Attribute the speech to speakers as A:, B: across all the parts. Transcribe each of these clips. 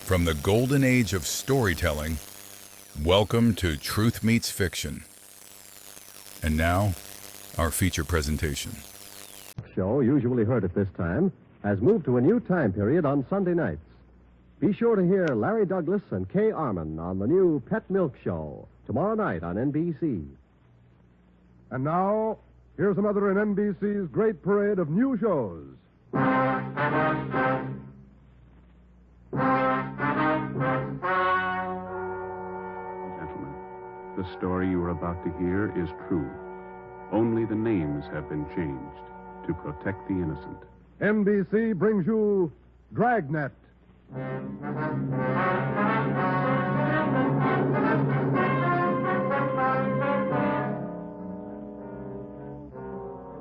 A: From the golden age of storytelling, welcome to Truth Meets Fiction. And now, our feature presentation.
B: Show, usually heard at this time, has moved to a new time period on Sunday nights. Be sure to hear Larry Douglas and Kay Arman on the new Pet Milk Show tomorrow night on NBC.
C: And now, here's another in NBC's great parade of new shows.
D: Gentlemen, the story you are about to hear is true. Only the names have been changed to protect the innocent.
C: NBC brings you Dragnet.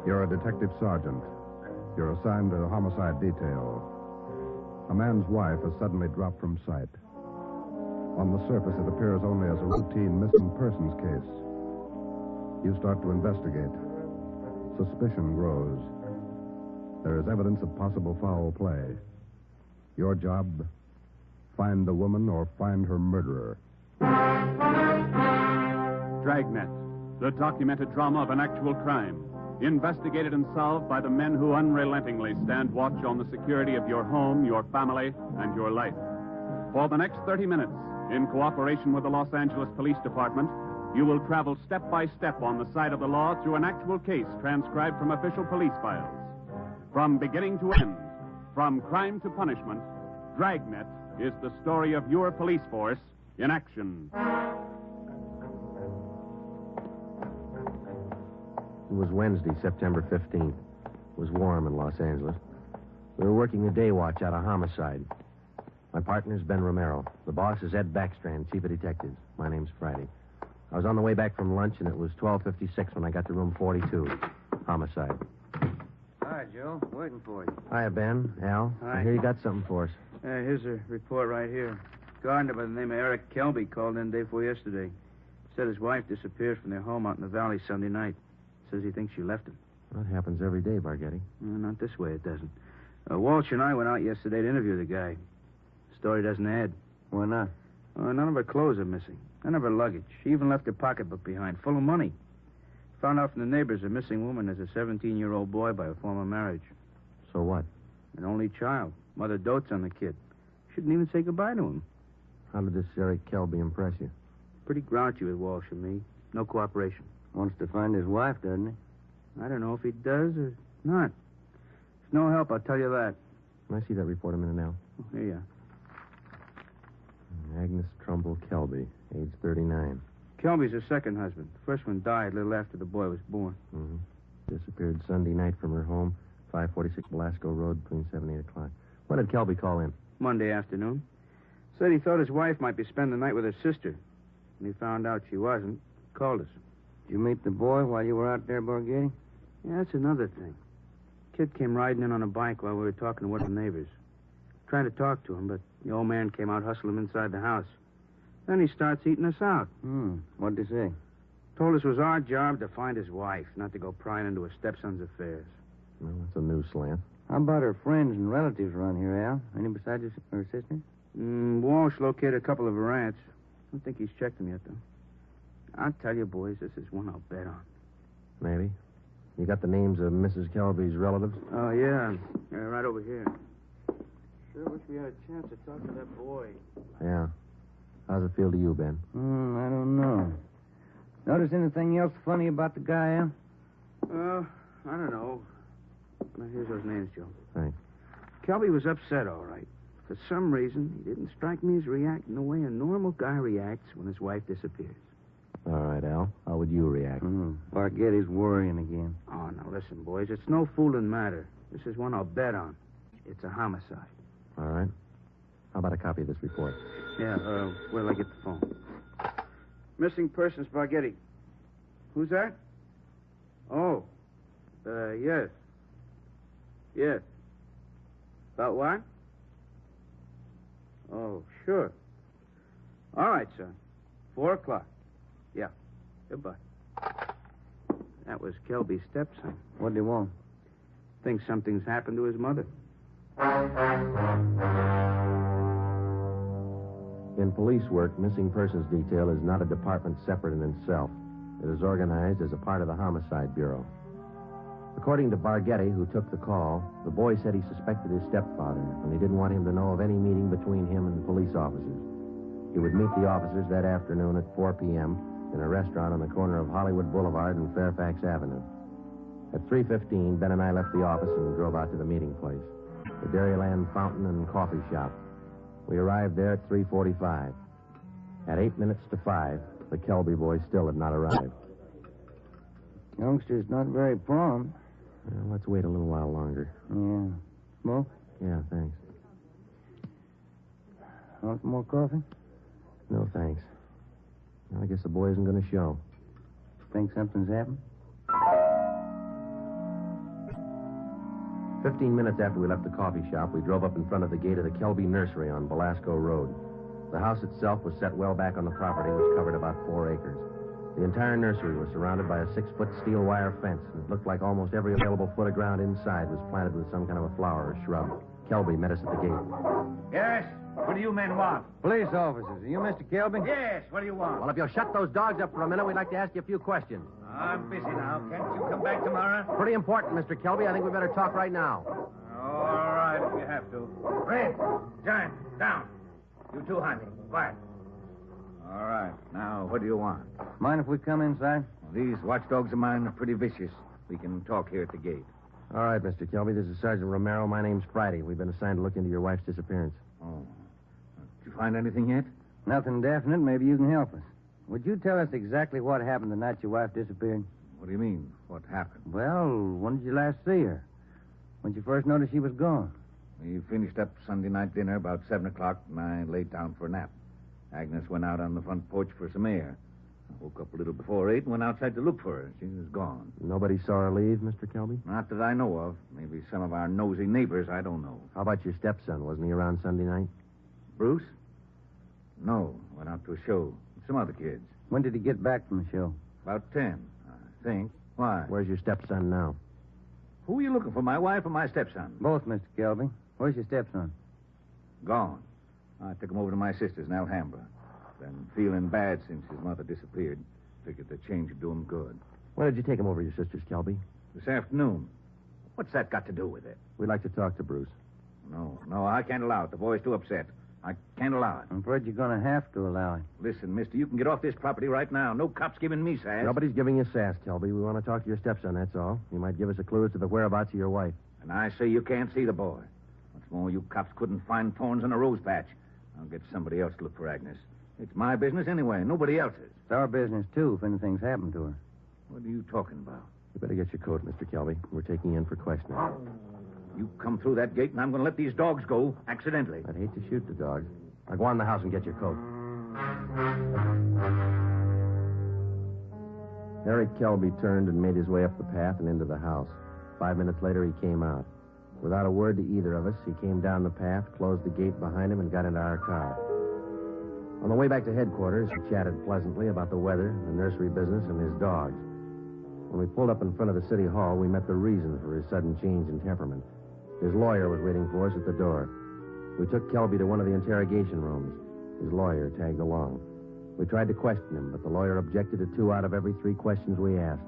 C: You're a detective sergeant. You're assigned to a homicide detail. A man's wife has suddenly dropped from sight. On the surface, it appears only as a routine missing persons case. You start to investigate. Suspicion grows. There is evidence of possible foul play. Your job, find the woman or find her murderer.
D: Dragnet, the documented drama of an actual crime. Investigated and solved by the men who unrelentingly stand watch on the security of your home, your family, and your life. For the next 30 minutes, in cooperation with the Los Angeles Police Department, you will travel step by step on the side of the law through an actual case transcribed from official police files. From beginning to end, from crime to punishment, Dragnet is the story of your police force in action.
B: It was Wednesday, September 15th. It was warm in Los Angeles. We were working a day watch out of homicide. My partner's Ben Romero. The boss is Ed Backstrand, chief of detectives. My name's Friday. I was on the way back from lunch, and it was 12:56 when I got to room 42. Homicide.
E: Hi, Joe. Waiting for you.
B: Hiya, Ben. Al.
E: Hi.
B: I hear you got something for us.
E: Here's a report right here. Gardener by the name of Eric Kelby called in day before yesterday. Said his wife disappeared from their home out in the valley Sunday night. Says he thinks she left him.
B: That happens every day, Barghetti.
E: Not this way, it doesn't. Walsh and I went out yesterday to interview the guy. Story doesn't add.
B: Why not?
E: None of her clothes are missing. None of her luggage. She even left her pocketbook behind, full of money. Found out from the neighbors a missing woman is a 17-year-old boy by a former marriage.
B: So what?
E: An only child. Mother dotes on the kid. Shouldn't even say goodbye to him.
B: How did this Eric Kelby impress you?
E: Pretty grouchy with Walsh and me. No cooperation.
B: Wants to find his wife, doesn't he?
E: I don't know if he does or not. It's no help, I'll tell you that.
B: Can I see that report a minute now?
E: Oh, here you are.
B: Agnes Trumbull Kelby, age 39.
E: Kelby's her second husband. The first one died a little after the boy was born.
B: Mm-hmm. Disappeared Sunday night from her home, 546 Belasco Road, between 7 and 8 o'clock. When did Kelby call in?
E: Monday afternoon. Said he thought his wife might be spending the night with her sister. When he found out she wasn't, called us.
F: Did you meet the boy while you were out there, Borghetti?
E: Yeah, that's another thing. Kid came riding in on a bike while we were talking to one of the neighbors. Trying to talk to him, but the old man came out hustling him inside the house. Then he starts eating us out.
F: What'd he say?
E: Told us it was our job to find his wife, not to go prying into her stepson's affairs.
B: Well, that's a new slant.
F: How about her friends and relatives around here, Al? Any besides her sister?
E: Walsh located a couple of her aunts. Don't think he's checked them yet, though. I'll tell you, boys, this is one I'll bet on.
B: Maybe. You got the names of Mrs. Kelby's relatives?
E: Oh, yeah. Right over here. Sure wish we had a chance to talk to that boy.
B: Yeah. How's it feel to you, Ben?
F: I don't know. Notice anything else funny about the guy, Al?
E: I don't know. Now, here's those names, Joe.
B: Thanks.
E: Kelby was upset, all right. For some reason, he didn't strike me as reacting the way a normal guy reacts when his wife disappears.
B: All right, Al. How would you react?
F: Barghetti's worrying again.
E: Oh, now listen, boys. It's no fooling matter. This is one I'll bet on. It's a homicide.
B: All right. How about a copy of this report?
E: Yeah, where'll I get the phone? Missing persons, Barghetti. Who's that? Oh. Yes. Yes. About what? Oh, sure. All right, son. 4 o'clock. Yeah. Goodbye. That was Kelby's stepson.
F: What do you want?
E: Thinks something's happened to his mother.
B: In police work, missing persons detail is not a department separate in itself. It is organized as a part of the Homicide Bureau. According to Barghetti, who took the call, the boy said he suspected his stepfather, and he didn't want him to know of any meeting between him and police officers. He would meet the officers that afternoon at 4 p.m. in a restaurant on the corner of Hollywood Boulevard and Fairfax Avenue. At 3:15, Ben and I left the office and drove out to the meeting place, the Dairyland Fountain and Coffee Shop. We arrived there at 3:45. At 8 minutes to 5, the Kelby boy still had not arrived.
F: Youngster's not very prompt.
B: Well, let's wait a little while longer.
F: Yeah. Smoke?
B: Yeah, thanks.
F: Want some more coffee?
B: No, thanks. Well, I guess the boy isn't going to show.
F: Think something's happened?
B: 15 minutes after we left the coffee shop, we drove up in front of the gate of the Kelby Nursery on Belasco Road. The house itself was set well back on the property, which covered about 4 acres. The entire nursery was surrounded by a 6-foot steel wire fence, and it looked like almost every available foot of ground inside was planted with some kind of a flower or shrub. Kelby met us at the gate.
G: Yes? What do you men want?
F: Police officers. Are you Mr. Kelby?
G: Yes, what do you want?
B: Well, if you'll shut those dogs up for a minute, we'd like to ask you a few questions.
G: I'm busy now. Can't you come back tomorrow?
B: Pretty important, Mr. Kelby. I think we better talk right now.
G: All right, if you have to. Red, Giant, down. You too, Jaime. Quiet. All right. Now, what do you want?
F: Mind if we come inside?
G: These watchdogs of mine are pretty vicious. We can talk here at the gate.
B: All right, Mr. Kelby. This is Sergeant Romero. My name's Friday. We've been assigned to look into your wife's disappearance.
G: Oh. Did you find anything yet?
F: Nothing definite. Maybe you can help us. Would you tell us exactly what happened the night your wife disappeared?
G: What do you mean? What happened?
F: Well, when did you last see her? When did you first notice she was gone?
G: We finished up Sunday night dinner about 7 o'clock, and I laid down for a nap. Agnes went out on the front porch for some air. I woke up a little before 8 and went outside to look for her. She was gone.
B: Nobody saw her leave, Mr. Kelby?
G: Not that I know of. Maybe some of our nosy neighbors, I don't know.
B: How about your stepson? Wasn't he around Sunday night?
G: Bruce? No, went out to a show with some other kids.
F: When did he get back from the show?
G: About 10, I think. Why?
B: Where's your stepson now?
G: Who are you looking for, my wife or my stepson?
F: Both, Mr. Kelby. Where's your stepson?
G: Gone. I took him over to my sister's in Alhambra. Been feeling bad since his mother disappeared. Figured the change would do him good.
B: When did you take him over to your sister's, Kelby?
G: This afternoon. What's that got to do with it?
B: We'd like to talk to Bruce.
G: No, I can't allow it. The boy's too upset. I can't allow it.
F: I'm afraid you're going to have to allow it.
G: Listen, mister, you can get off this property right now. No cops giving me sass.
B: Nobody's giving you sass, Kelby. We want to talk to your stepson, that's all. He might give us a clue as to the whereabouts of your wife.
G: And I say you can't see the boy. What's more, you cops couldn't find thorns in a rose patch. I'll get somebody else to look for Agnes. It's my business anyway, nobody else's.
F: It's our business, too, if anything's happened to her.
G: What are you talking about?
B: You better get your coat, Mr. Kelby. We're taking you in for questioning.
G: You come through that gate, and I'm going to let these dogs go accidentally.
B: I'd hate to shoot the dogs. Now go on in the house and get your coat. Eric Kelby turned and made his way up the path and into the house. 5 minutes later, he came out. Without a word to either of us, he came down the path, closed the gate behind him, and got into our car. On the way back to headquarters, he chatted pleasantly about the weather, the nursery business, and his dogs. When we pulled up in front of the city hall, we met the reason for his sudden change in temperament. His lawyer was waiting for us at the door. We took Kelby to one of the interrogation rooms. His lawyer tagged along. We tried to question him, but the lawyer objected to 2 out of every 3 questions we asked.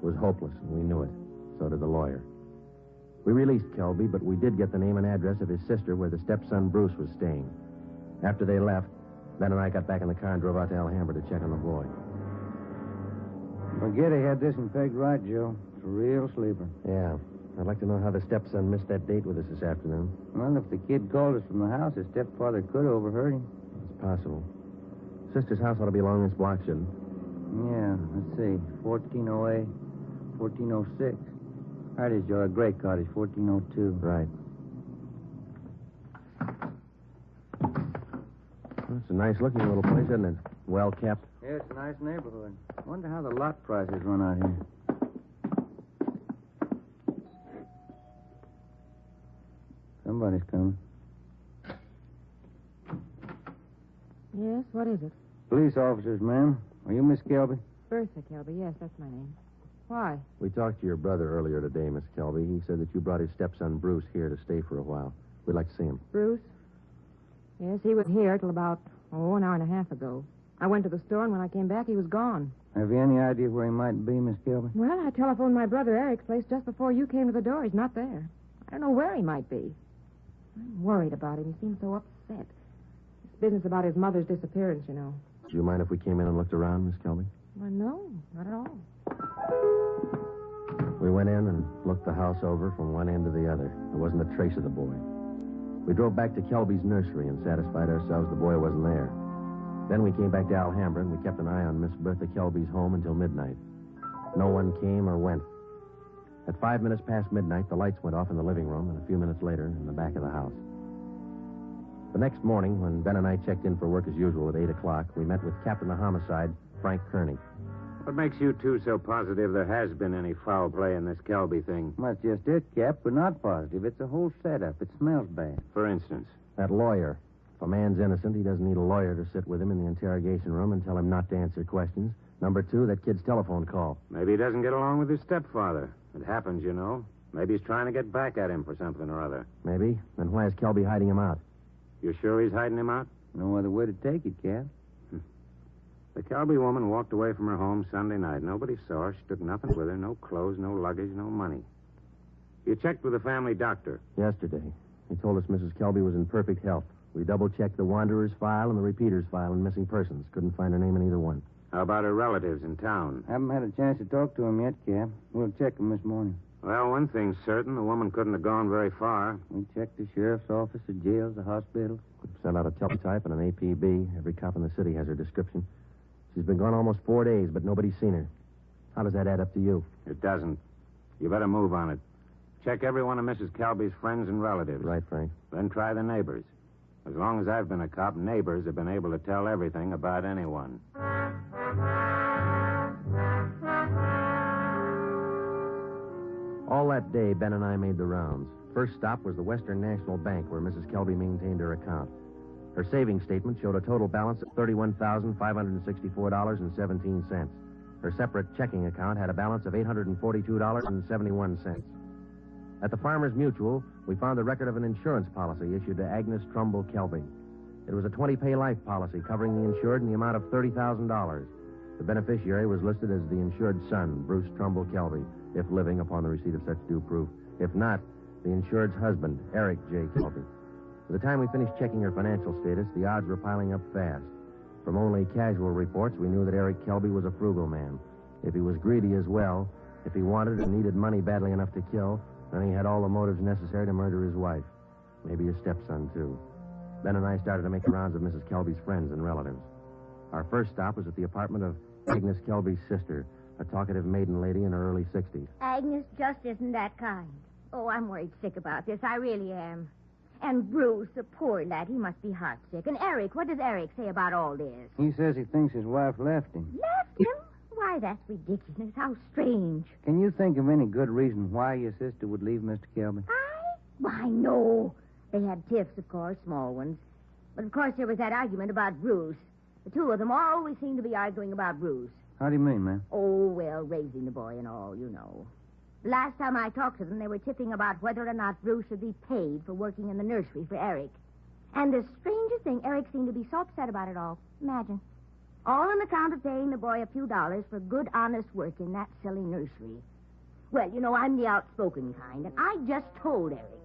B: It was hopeless, and we knew it. So did the lawyer. We released Kelby, but we did get the name and address of his sister where the stepson Bruce was staying. After they left, Ben and I got back in the car and drove out to Alhambra to check on the boy.
F: Barghetti had this one pegged right, Joe. It's a real sleeper.
B: Yeah. I'd like to know how the stepson missed that date with us this afternoon.
F: Well, if the kid called us from the house, his stepfather could have overheard him.
B: It's possible. Sister's house ought to be along this block, shouldn't it?
F: Yeah, let's see. 1408, 1406. Right is, Joe. A gray cottage, 1402.
B: Right. Well, it's a nice-looking little place, isn't it? Well kept.
F: Yeah, it's a nice neighborhood. Wonder how the lot prices run out here. Somebody's coming.
H: Yes, what is it?
F: Police officers, ma'am. Are you Miss Kelby?
H: Bertha Kelby. Yes, that's my name. Why?
B: We talked to your brother earlier today, Miss Kelby. He said that you brought his stepson Bruce here to stay for a while. We'd like to see him.
H: Bruce? Yes, he was here till about Oh, an hour and a half ago. I went to the store, and when I came back, he was gone.
F: Have you any idea where he might be, Miss Kelby?
H: Well, I telephoned my brother Eric's place just before you came to the door. He's not there. I don't know where he might be. I'm worried about him. He seems so upset. This business about his mother's disappearance, you know.
B: Do you mind if we came in and looked around, Miss Kelby?
H: Well, no, not at all.
B: We went in and looked the house over from one end to the other. There wasn't a trace of the boy. We drove back to Kelby's nursery and satisfied ourselves the boy wasn't there. Then we came back to Alhambra, and we kept an eye on Miss Bertha Kelby's home until midnight. No one came or went. At 5 minutes past midnight, the lights went off in the living room, and a few minutes later, in the back of the house. The next morning, when Ben and I checked in for work as usual at 8 o'clock, we met with Captain of Homicide, Frank Kearney.
E: What makes you two so positive there has been any foul play in this Kelby thing?
F: That's just it, Cap. We're not positive. It's a whole setup. It smells bad.
E: For instance?
B: That lawyer. If a man's innocent, he doesn't need a lawyer to sit with him in the interrogation room and tell him not to answer questions. Number two, that kid's telephone call.
E: Maybe he doesn't get along with his stepfather. It happens, you know. Maybe he's trying to get back at him for something or other.
B: Maybe. Then why is Kelby hiding him out?
E: You sure he's hiding him out?
F: No other way to take it, Cap.
E: The Kelby woman walked away from her home Sunday night. Nobody saw her. She took nothing with her. No clothes, no luggage, no money. You checked with the family doctor.
B: Yesterday. He told us Mrs. Kelby was in perfect health. We double-checked the Wanderer's file and the Repeater's file and missing persons. Couldn't find her name in either one.
E: How about her relatives in town?
F: Haven't had a chance to talk to him yet, Cap. We'll check him this morning.
E: Well, one thing's certain. The woman couldn't have gone very far.
F: We checked the sheriff's office, the jails, the hospitals.
B: We've sent out a teletype and an APB. Every cop in the city has her description. She's been gone almost 4 days, but nobody's seen her. How does that add up to you?
E: It doesn't. You better move on it. Check every one of Mrs. Kelby's friends and relatives.
B: Right, Frank.
E: Then try the neighbors. As long as I've been a cop, neighbors have been able to tell everything about anyone.
B: All that day, Ben and I made the rounds. First stop was the Western National Bank, where Mrs. Kelby maintained her account. Her savings statement showed a total balance of $31,564.17. Her separate checking account had a balance of $842.71. At the Farmers Mutual, we found the record of an insurance policy issued to Agnes Trumbull Kelby. It was a 20-pay life policy covering the insured in the amount of $30,000. The beneficiary was listed as the insured son, Bruce Trumbull Kelby, if living upon the receipt of such due proof. If not, the insured's husband, Eric J. Kelby. By the time we finished checking her financial status, the odds were piling up fast. From only casual reports, we knew that Eric Kelby was a frugal man. If he was greedy as well, if he wanted and needed money badly enough to kill, then he had all the motives necessary to murder his wife. Maybe his stepson, too. Ben and I started to make the rounds of Mrs. Kelby's friends and relatives. Our first stop was at the apartment of Agnes Kelby's sister, a talkative maiden lady in her early 60s.
I: Agnes just isn't that kind. Oh, I'm worried sick about this. I really am. And Bruce, the poor lad, he must be heartsick. And Eric, what does Eric say about all this?
F: He says he thinks his wife left him.
I: Left him? Why, that's ridiculous. How strange.
F: Can you think of any good reason why your sister would leave Mr. Kelby?
I: Why, no. They had tiffs, of course, small ones. But, of course, there was that argument about Bruce. The two of them always seem to be arguing about Bruce.
F: How do you mean, ma'am?
I: Oh, well, raising the boy and all, you know. Last time I talked to them, they were tiffing about whether or not Bruce should be paid for working in the nursery for Eric. And the strangest thing, Eric seemed to be so upset about it all. Imagine. All on account of paying the boy a few dollars for good, honest work in that silly nursery. Well, you know, I'm the outspoken kind, and I just told Eric.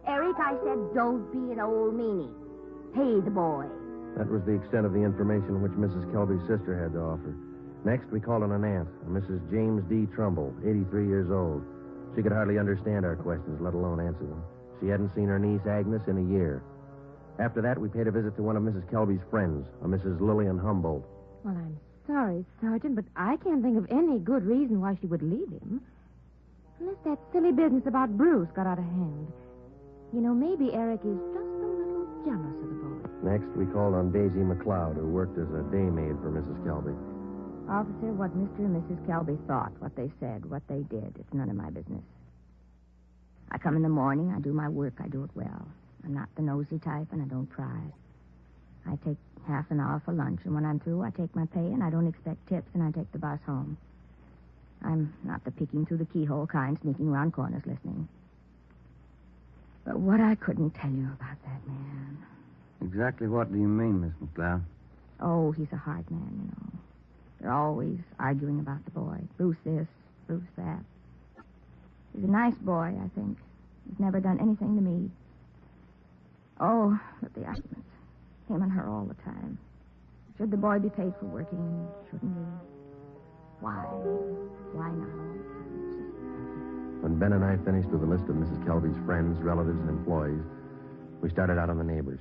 I: Eric, I said, don't be an old meanie. Pay the boy.
B: That was the extent of the information which Mrs. Kelby's sister had to offer. Next, we called on an aunt, a Mrs. James D. Trumbull, 83 years old. She could hardly understand our questions, let alone answer them. She hadn't seen her niece, Agnes, in a year. After that, we paid a visit to one of Mrs. Kelby's friends, a Mrs. Lillian Humboldt.
H: Well, I'm sorry, Sergeant, but I can't think of any good reason why she would leave him. Unless that silly business about Bruce got out of hand. You know, maybe Eric is just a little jealous of the boy.
B: Next, we called on Daisy McLeod, who worked as a day maid for Mrs. Kelby.
I: Officer, what Mr. and Mrs. Kelby thought, what they said, what they did, it's none of my business. I come in the morning, I do my work, I do it well. I'm not the nosy type, and I don't pry. I take half an hour for lunch, and when I'm through, I take my pay, and I don't expect tips, and I take the bus home. I'm not the peeking through the keyhole kind, sneaking around corners listening. But what I couldn't tell you about that man.
F: Exactly what do you mean, Miss McLeod?
H: Oh, he's a hard man, you know. They're always arguing about the boy. Bruce this, Bruce that. He's a nice boy, I think. He's never done anything to me. Oh, but the arguments. Him and her all the time. Should the boy be paid for working? Shouldn't he? Why? Why not all the time? It's just...
B: When Ben and I finished with a list of Mrs. Kelby's friends, relatives, and employees, we started out on the neighbors.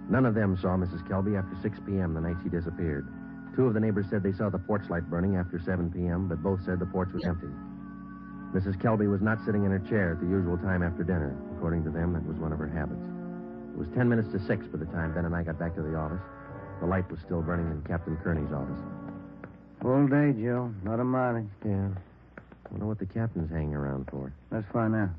B: None of them saw Mrs. Kelby after 6 p.m. the night she disappeared. 2 of the neighbors said they saw the porch light burning after 7 p.m., but both said the porch was empty. Mrs. Kelby was not sitting in her chair at the usual time after dinner. According to them, that was one of her habits. It was 10 minutes to 6 by the time Ben and I got back to the office. The light was still burning in Captain Kearney's office.
F: Full day, Joe. Not a mileage.
B: Yeah. I wonder what the captain's hanging around for.
F: Let's find out.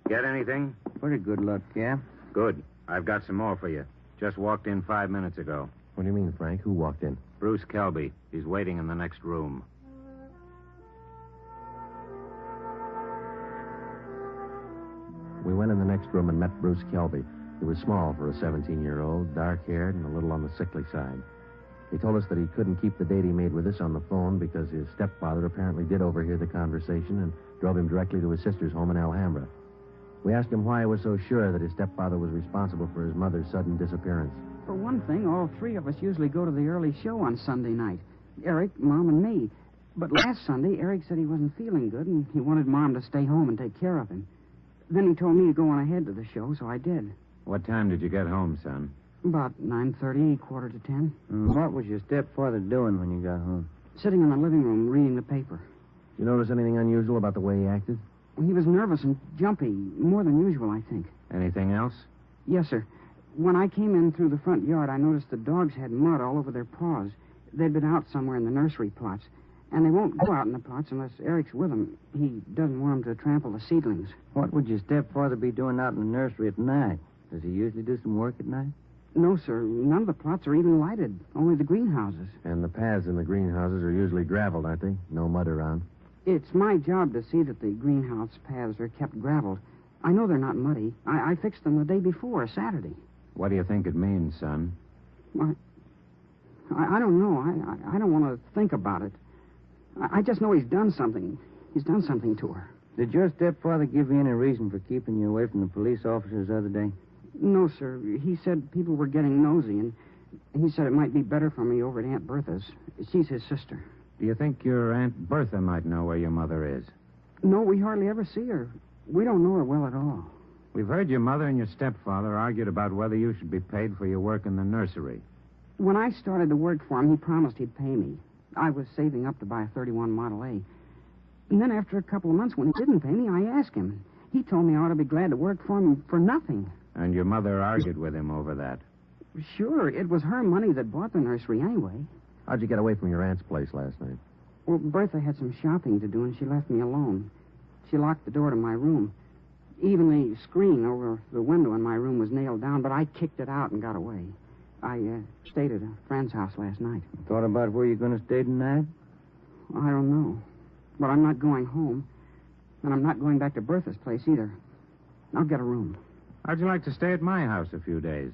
E: Get anything?
F: Pretty good luck, Cap.
E: Good. I've got some more for you. Just walked in 5 minutes ago.
B: What do you mean, Frank? Who walked in?
E: Bruce Kelby. He's waiting in the next room.
B: We went in the next room and met Bruce Kelby. He was small for a 17-year-old, dark-haired, and a little on the sickly side. He told us that he couldn't keep the date he made with us on the phone because his stepfather apparently did overhear the conversation and drove him directly to his sister's home in Alhambra. We asked him why he was so sure that his stepfather was responsible for his mother's sudden disappearance.
J: For one thing, all 3 of us usually go to the early show on Sunday night. Eric, Mom, and me. But last Sunday, Eric said he wasn't feeling good, and he wanted Mom to stay home and take care of him. Then he told me to go on ahead to the show, so I did.
E: What time did you get home, son?
J: About 9:30, 9:45.
F: What was your stepfather doing when you got home?
J: Sitting in the living room reading the paper.
B: Did you notice anything unusual about the way he acted?
J: He was nervous and jumpy, more than usual, I think.
E: Anything else?
J: Yes, sir. When I came in through the front yard, I noticed the dogs had mud all over their paws. They'd been out somewhere in the nursery plots. And they won't go out in the plots unless Eric's with them. He doesn't want them to trample the seedlings.
F: What would your stepfather be doing out in the nursery at night? Does he usually do some work at night?
J: No, sir. None of the plots are even lighted. Only the greenhouses.
B: And the paths in the greenhouses are usually graveled, aren't they? No mud around.
J: It's my job to see that the greenhouse paths are kept graveled. I know they're not muddy. I fixed them the day before, Saturday.
E: What do you think it means, son?
J: I don't know. I don't want to think about it. I just know he's done something. He's done something to her.
F: Did your stepfather give you any reason for keeping you away from the police officers the other day?
J: No, sir. He said people were getting nosy, and he said it might be better for me over at Aunt Bertha's. She's his sister.
E: Do you think your Aunt Bertha might know where your mother is?
J: No, we hardly ever see her. We don't know her well at all.
E: We've heard your mother and your stepfather argued about whether you should be paid for your work in the nursery.
J: When I started to work for him, he promised he'd pay me. I was saving up to buy a 31 Model A. And then after a couple of months, when he didn't pay me, I asked him. He told me I ought to be glad to work for him for nothing.
E: And your mother argued with him over that.
J: Sure, it was her money that bought the nursery anyway.
B: How'd you get away from your aunt's place last night?
J: Well, Bertha had some shopping to do, and she left me alone. She locked the door to my room. Even the screen over the window in my room was nailed down, but I kicked it out and got away. I stayed at a friend's house last night.
F: Thought about where you're going to stay tonight?
J: I don't know. But I'm not going home. And I'm not going back to Bertha's place either. I'll get a room.
E: How'd you like to stay at my house a few days?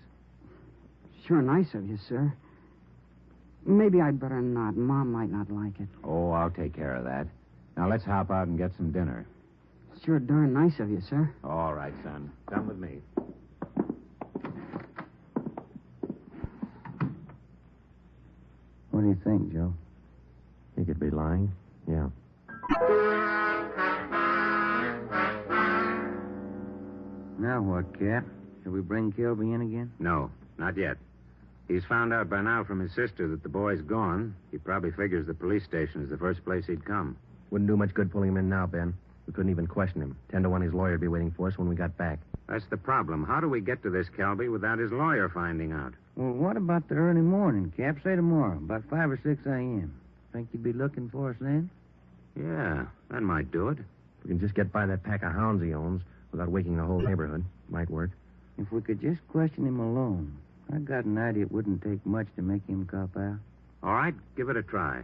J: Sure nice of you, sir. Maybe I'd better not. Mom might not like it.
E: Oh, I'll take care of that. Now, let's hop out and get some dinner.
J: Sure darn nice of you, sir.
E: All right, son. Come with me.
F: What do you think, Joe?
B: He could be lying. Yeah.
F: Now what, Cap? Shall we bring Kelby in again?
E: No, not yet. He's found out by now from his sister that the boy's gone. He probably figures the police station is the first place he'd come.
B: Wouldn't do much good pulling him in now, Ben. We couldn't even question him. 10 to 1 his lawyer would be waiting for us when we got back.
E: That's the problem. How do we get to this Kelby without his lawyer finding out?
F: Well, what about the early morning, Cap? Say tomorrow, about 5 or 6 a.m. Think you'd be looking for us then?
E: Yeah, that might do it.
B: If we can just get by that pack of hounds he owns without waking the whole neighborhood, might work.
F: If we could just question him alone. I got an idea it wouldn't take much to make him cop out.
E: All right, give it a try.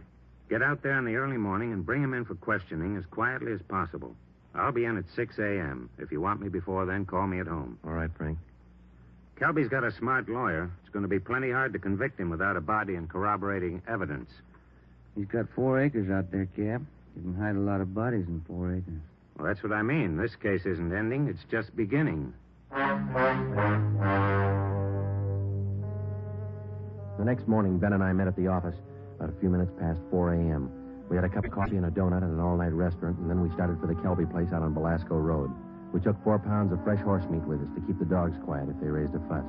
E: Get out there in the early morning and bring him in for questioning as quietly as possible. I'll be in at 6 a.m. If you want me before then, call me at home.
B: All right, Frank.
E: Kelby's got a smart lawyer. It's going to be plenty hard to convict him without a body and corroborating evidence.
F: He's got 4 acres out there, Cap. You can hide a lot of bodies in 4 acres.
E: Well, that's what I mean. This case isn't ending. It's just beginning.
B: The next morning, Ben and I met at the office about a few minutes past 4 a.m. We had a cup of coffee and a donut at an all-night restaurant, and then we started for the Kelby place out on Belasco Road. We took 4 pounds of fresh horse meat with us to keep the dogs quiet if they raised a fuss.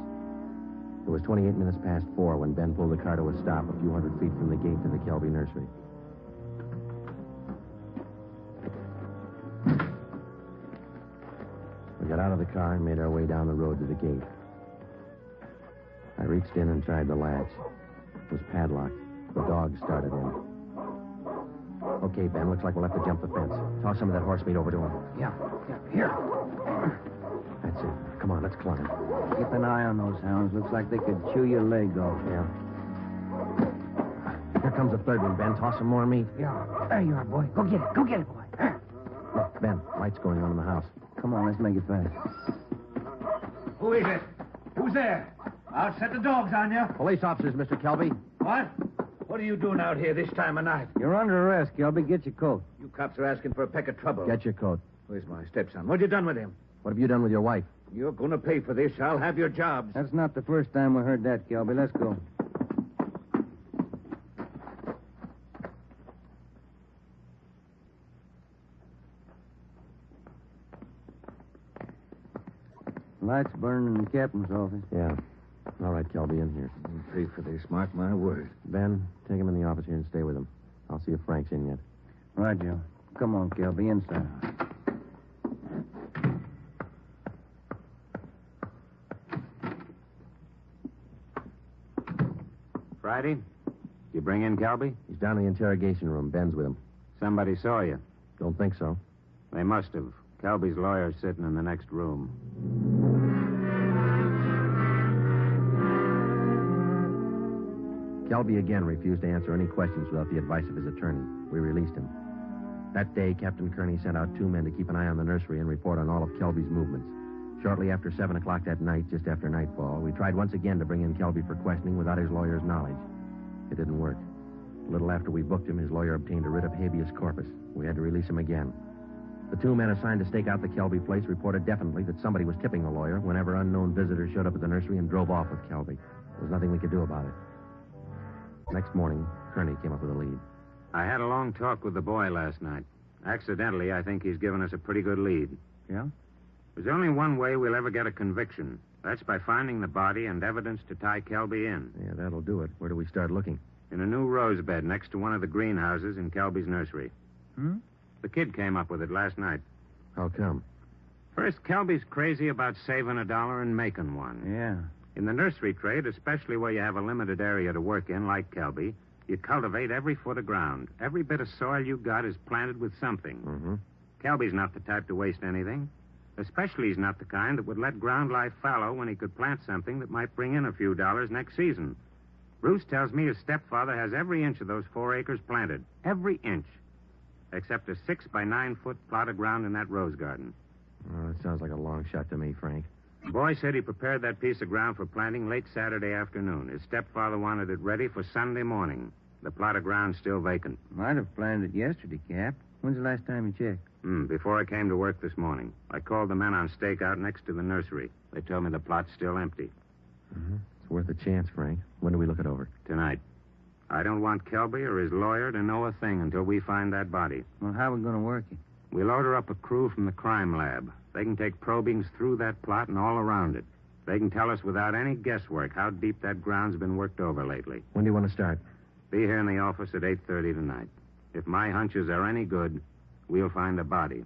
B: It was 28 minutes past 4 when Ben pulled the car to a stop a few hundred feet from the gate to the Kelby nursery. We got out of the car and made our way down the road to the gate. I reached in and tried the latch. It was padlocked. The dog started in. Okay, Ben, looks like we'll have to jump the fence. Toss some of that horse meat over to him.
F: Yeah, here.
B: That's it. Come on, let's climb.
F: Keep an eye on those hounds. Looks like they could chew your leg off.
B: Yeah. Here comes the third one, Ben. Toss some more meat.
F: Yeah. There you are, boy. Go get it. Go get it, boy.
B: Look, Ben, lights going on in the house.
F: Come on, let's make it fast.
G: Who is it? Who's there? I'll set the dogs on you.
B: Police officers, Mr. Kelby.
G: What? What are you doing out here this time of night?
F: You're under arrest, Kelby. Get your coat.
G: You cops are asking for a peck of trouble.
B: Get your coat.
G: Where's my stepson? What you done with him?
B: What have you done with your wife?
G: You're going to pay for this. I'll have your jobs.
F: That's not the first time we heard that, Kelby. Let's go. Lights burning in the captain's office.
B: Yeah. All right, Kelby, in here.
G: I'll pay for this. Mark my word.
B: Ben, take him in the office here and stay with him. I'll see if Frank's in yet.
F: Right, Joe. Come on, Kelby, inside.
E: Friday? You bring in Kelby?
B: He's down in the interrogation room. Ben's with him.
E: Somebody saw you.
B: Don't think so.
E: They must have. Kelby's lawyer's sitting in the next room.
B: Kelby again refused to answer any questions without the advice of his attorney. We released him. That day, Captain Kearney sent out 2 men to keep an eye on the nursery and report on all of Kelby's movements. Shortly after 7 o'clock that night, just after nightfall, we tried once again to bring in Kelby for questioning without his lawyer's knowledge. It didn't work. A little after we booked him, his lawyer obtained a writ of habeas corpus. We had to release him again. The 2 men assigned to stake out the Kelby place reported definitely that somebody was tipping the lawyer whenever unknown visitors showed up at the nursery and drove off with Kelby. There was nothing we could do about it. Next morning, Kearney came up with a lead.
E: I had a long talk with the boy last night. Accidentally, I think he's given us a pretty good lead.
B: Yeah?
E: There's only one way we'll ever get a conviction. That's by finding the body and evidence to tie Kelby in.
B: Yeah, that'll do it. Where do we start looking?
E: In a new rose bed next to one of the greenhouses in Kelby's nursery. The kid came up with it last night.
B: How come?
E: First, Kelby's crazy about saving $1 and making one.
F: Yeah.
E: In the nursery trade, especially where you have a limited area to work in, like Kelby, you cultivate every foot of ground. Every bit of soil you got is planted with something.
B: Mm-hmm.
E: Kelby's not the type to waste anything. Especially he's not the kind that would let ground lie fallow when he could plant something that might bring in a few dollars next season. Bruce tells me his stepfather has every inch of those 4 acres planted. Every inch. Except a 6 by 9 foot plot of ground in that rose garden.
B: Oh, that sounds like a long shot to me, Frank.
E: The boy said he prepared that piece of ground for planting late Saturday afternoon. His stepfather wanted it ready for Sunday morning. The plot of ground's still vacant.
F: Might have planted it yesterday, Cap. When's the last time you checked?
E: Before I came to work this morning. I called the men on stakeout next to the nursery. They told me the plot's still empty.
B: Mm-hmm. It's worth a chance, Frank. When do we look it over?
E: Tonight. I don't want Kelby or his lawyer to know a thing until we find that body.
F: Well, how are we going to work it?
E: We'll order up a crew from the crime lab. They can take probings through that plot and all around it. They can tell us without any guesswork how deep that ground's been worked over lately.
B: When do you want to start?
E: Be here in the office at 8:30 tonight. If my hunches are any good, we'll find a body.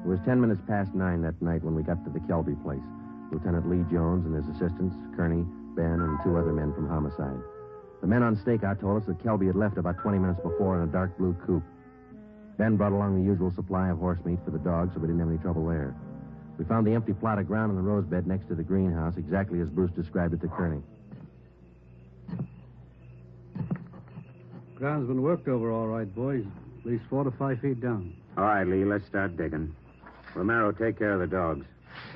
B: It was 10 minutes past 9 that night when we got to the Kelby place. Lieutenant Lee Jones and his assistants, Kearney, Ben, and 2 other men from homicide. The men on stakeout told us that Kelby had left about 20 minutes before in a dark blue coupe. Ben brought along the usual supply of horse meat for the dogs, so we didn't have any trouble there. We found the empty plot of ground in the rose bed next to the greenhouse, exactly as Bruce described it to Kearney.
K: ground's been worked over all right, boys. At least 4 to 5 feet down.
E: All right, Lee, let's start digging. Romero, take care of the dogs.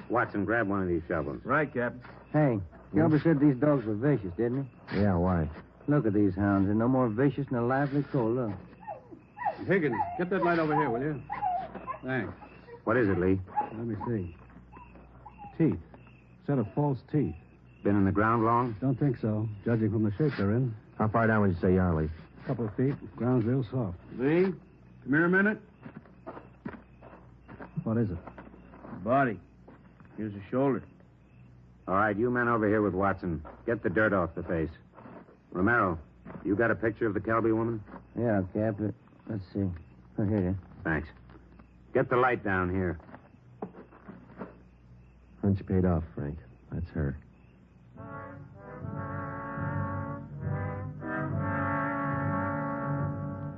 E: Watson, grab one of these shovels.
F: Right, Captain. Hey, Kelby said these dogs were vicious, didn't he?
B: Yeah, why?
F: Look at these hounds. They're no more vicious than a lively coal. Look.
K: Higgins, get that light over here, will you? Thanks.
E: What is it, Lee?
K: Let me see. Teeth. Set of false teeth.
E: Been in the ground long?
K: Don't think so, judging from the shape they're in.
B: How far down would you say you are, Lee?
K: A couple of feet. Ground's real soft.
D: Lee, come here a minute.
K: What is it?
F: Body. Here's the shoulder.
E: All right, you men over here with Watson. Get the dirt off the face. Romero, you got a picture of the Kelby woman?
F: Yeah, Cap. Let's see. Oh, here it is.
E: Thanks. Get the light down here.
B: Hunch paid off, Frank. That's her.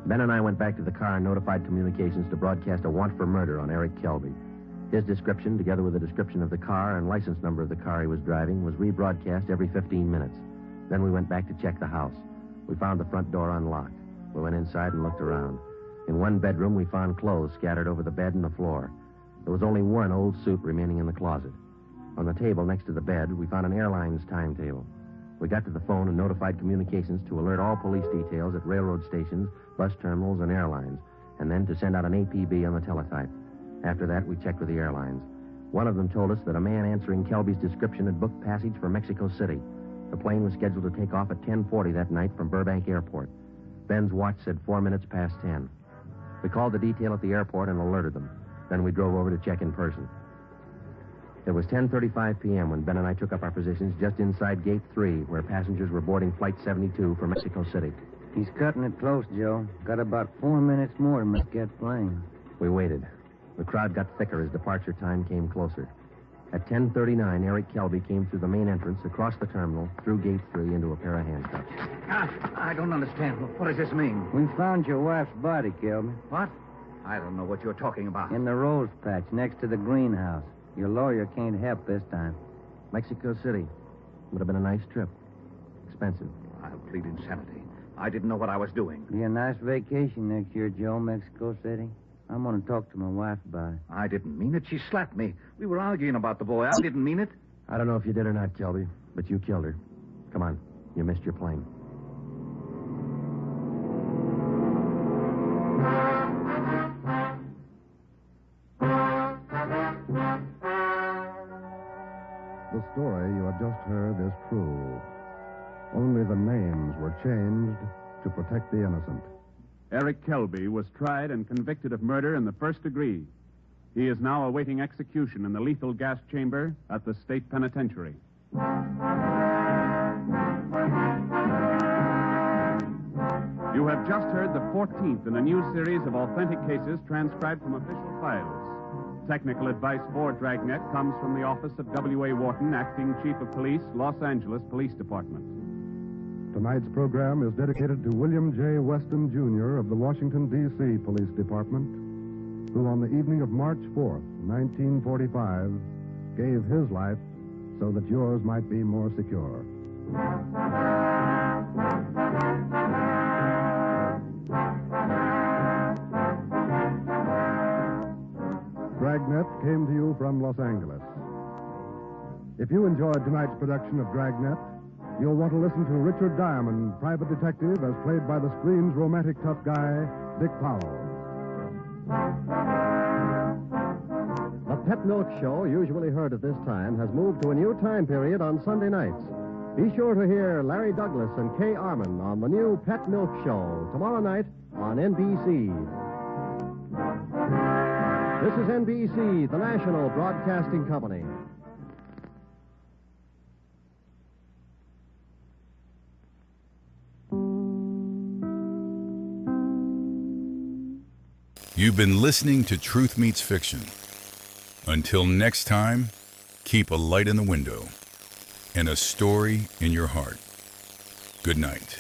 B: Ben and I went back to the car and notified communications to broadcast a want for murder on Eric Kelby. His description, together with the description of the car and license number of the car he was driving, was rebroadcast every 15 minutes. Then we went back to check the house. We found the front door unlocked. We went inside and looked around. In one bedroom, we found clothes scattered over the bed and the floor. There was only one old suit remaining in the closet. On the table next to the bed, we found an airline's timetable. We got to the phone and notified communications to alert all police details at railroad stations, bus terminals, and airlines, and then to send out an APB on the teletype. After that, we checked with the airlines. One of them told us that a man answering Kelby's description had booked passage for Mexico City. The plane was scheduled to take off at 10:40 that night from Burbank Airport. Ben's watch said 4 minutes past 10. We called the detail at the airport and alerted them. Then we drove over to check in person. It was 10:35 p.m. when Ben and I took up our positions just inside Gate 3, where passengers were boarding Flight 72 for Mexico City.
F: He's cutting it close, Joe. Got about 4 minutes more to make that plane.
B: We waited. The crowd got thicker as departure time came closer. At 10:39, Eric Kelby came through the main entrance, across the terminal, through Gate 3, into a pair of handcuffs.
G: I don't understand. What does this mean?
F: We found your wife's body, Kelby.
G: What? I don't know what you're talking about.
F: In the rose patch next to the greenhouse. Your lawyer can't help this time.
B: Mexico City. Would have been a nice trip. Expensive.
G: I'll plead insanity. I didn't know what I was doing.
F: Be a nice vacation next year, Joe, Mexico City. I'm going to talk to my wife about it.
G: I didn't mean it. She slapped me. We were arguing about the boy. I didn't mean it.
B: I don't know if you did or not, Kelby, but you killed her. Come on. You missed your plane.
C: The story you have just heard is true. Only the names were changed to protect the innocent.
D: Eric Kelby was tried and convicted of murder in the first degree. He is now awaiting execution in the lethal gas chamber at the state penitentiary. You have just heard the 14th in a new series of authentic cases transcribed from official files. Technical advice for Dragnet comes from the office of W.A. Wharton, Acting Chief of Police, Los Angeles Police Department.
C: Tonight's program is dedicated to William J. Weston, Jr. of the Washington, D.C. Police Department, who on the evening of March 4th, 1945, gave his life so that yours might be more secure. Dragnet came to you from Los Angeles. If you enjoyed tonight's production of Dragnet, you'll want to listen to Richard Diamond, private detective, as played by the screen's romantic tough guy, Dick Powell.
L: The Pet Milk Show, usually heard at this time, has moved to a new time period on Sunday nights. Be sure to hear Larry Douglas and Kay Arman on the new Pet Milk Show tomorrow night on NBC. This is NBC, the national broadcasting company.
A: You've been listening to Truth Meets Fiction. Until next time, keep a light in the window and a story in your heart. Good night.